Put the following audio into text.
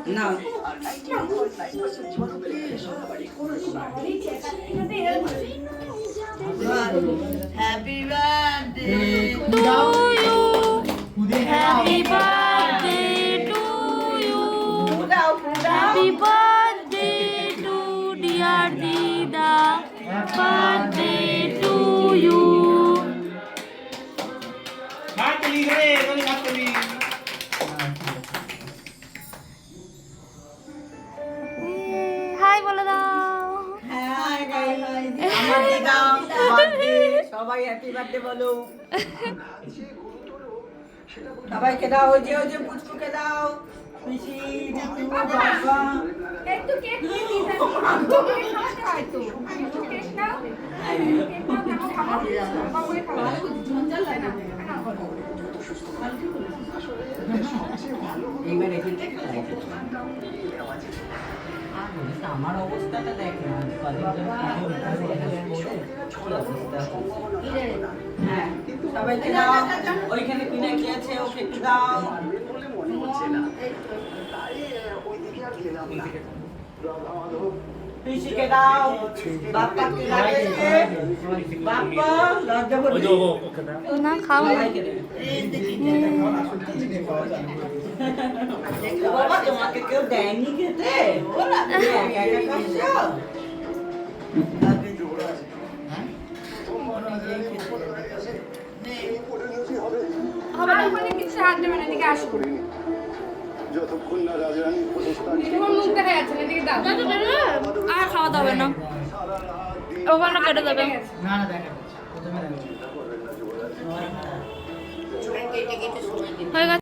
না happy birthday to you, happy birthday to you, happy birthday to dear দিদা, birthday to you. Hi বলে দাও। Hi guys আমার দিদা বার্থডে সবাই হ্যাপি বার্থডে বলো সবাইকে দাও ওই যে পুচকুকে দাও পিসি দিদু বাবা একটু কেক নিয়ে দিতে একটু কেক খাওয়াতে হয় তো একটু কেক নাও কেক নাও খাওয়া বাবা ওই খাওয়া ঝঞ্ঝাল লাগে না এইবার এখানে আমার অবস্থাটা দেখ না হ্যাঁ সবাইকে দাও ওইখানে কিনে খেয়েছে ওকে একটু দাও পিসিকে দাও বাপ্পাকে লাগিয়েছে বাপ্পা লজ্জা করবে না খাও বাবা তোমাকে কেউ দেয়নি খেতে একা একা খাচ্ছো হবে না মানে কিছু সাহায্য মানে এদিকে আসো যতক্ষণ না রাজরানী প্রতিষ্ঠা তোমার মুখ দেখা যাচ্ছে না এদিকে দাও আর খাওয়া দাবে না, ওখানে কেটে দেবে। না না দেখা প্রথমে হয়ে গেছে।